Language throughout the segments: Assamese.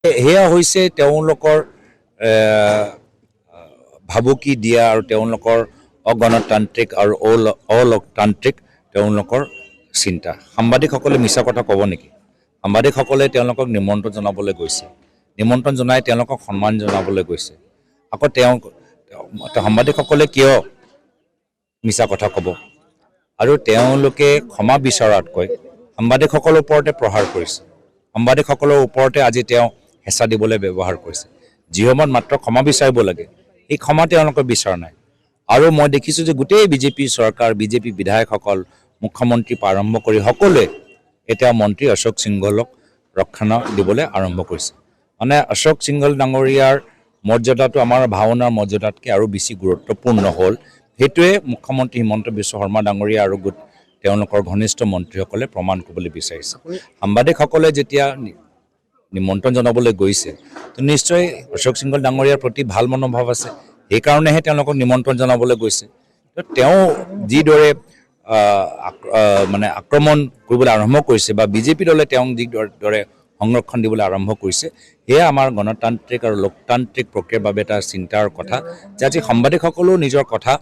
সেয়া হৈছে তেওঁলোকৰ ভাবুকি দিয়া আৰু তেওঁলোকৰ অগণতান্ত্ৰিক আৰু অলোকতান্ত্ৰিক তেওঁলোকৰ চিন্তা। সাংবাদিকসকলে মিছা কথা ক'ব নেকি? সাংবাদিকসকলে তেওঁলোকক নিমন্ত্ৰণ জনাবলৈ গৈছে, নিমন্ত্ৰণ জনাই তেওঁলোকক সন্মান জনাবলৈ গৈছে। আকৌ সাংবাদিকসকলে কিয় মিছা কথা ক'ব? আৰু তেওঁলোকে ক্ষমা বিচৰাতকৈ সাংবাদিকসকলৰ ওপৰতে প্ৰহাৰ কৰিছে, সাংবাদিকসকলৰ ওপৰতে আজি তেওঁ হেঁচা দিবলৈ ব্যৱহাৰ কৰিছে। যি সময়ত মাত্ৰ ক্ষমা বিচাৰিব লাগে, এই ক্ষমা তেওঁলোকে বিচৰা নাই। আৰু মই দেখিছোঁ যে গোটেই বিজেপি চৰকাৰ, বিজেপি বিধায়কসকল, মুখ্যমন্ত্ৰীৰ পৰা আৰম্ভ কৰি সকলোৱে এতিয়া মন্ত্ৰী অশোক সিংঘলক ৰক্ষণা দিবলৈ আৰম্ভ কৰিছে। মানে অশোক সিংঘল ডাঙৰীয়াৰ মৰ্যাদাটো আমাৰ ভাওনাৰ মৰ্যাদাতকৈ আৰু বেছি গুৰুত্বপূৰ্ণ হ'ল। সেইটোৱে মুখ্যমন্ত্ৰী হিমন্ত বিশ্ব শৰ্মা ডাঙৰীয়া আৰু তেওঁলোকৰ ঘনিষ্ঠ মন্ত্ৰীসকলে প্ৰমাণ কৰিবলৈ বিচাৰিছে। সাংবাদিকসকলে যেতিয়া নিমন্ত্ৰণ জনাবলৈ গৈছে, তো নিশ্চয় অশোক সিংঘল ডাঙৰীয়াৰ প্ৰতি ভাল মনোভাৱ আছে, সেইকাৰণেহে তেওঁলোকক নিমন্ত্ৰণ জনাবলৈ গৈছে। তো তেওঁ যিদৰে মানে আক্ৰমণ কৰিবলৈ আৰম্ভ কৰিছে বা বিজেপি দলে তেওঁক যিদৰে সংৰক্ষণ দিবলৈ আৰম্ভ কৰিছে, সেয়া আমাৰ গণতান্ত্ৰিক আৰু লোকতান্ত্ৰিক প্ৰক্ৰিয়াৰ বাবে এটা চিন্তাৰ কথা যে আজি সাংবাদিকসকলেও নিজৰ কথা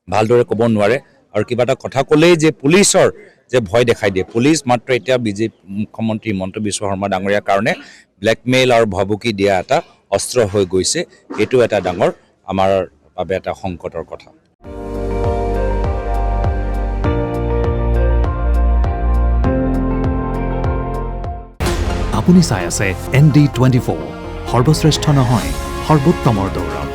ভালদৰে ক'ব নোৱাৰে আৰু কিবা এটা কথা ক'লেই যে পুলিচৰ যে ভয় দেখাই দিয়ে। পুলিচ মাত্ৰ এতিয়া বিজেপি মুখ্যমন্ত্ৰী হিমন্ত বিশ্ব শৰ্মা ডাঙৰীয়াৰ কাৰণে ব্লেকমেইল আৰু ভাবুকি দিয়া এটা অস্ত্ৰ হৈ গৈছে। এইটো এটা ডাঙৰ আমাৰ বাবে এটা সংকটৰ কথা। আপুনি চাই আছে ND24, সৰ্বশ্ৰেষ্ঠ নহয় সৰ্বোত্তমৰ দৌৰত।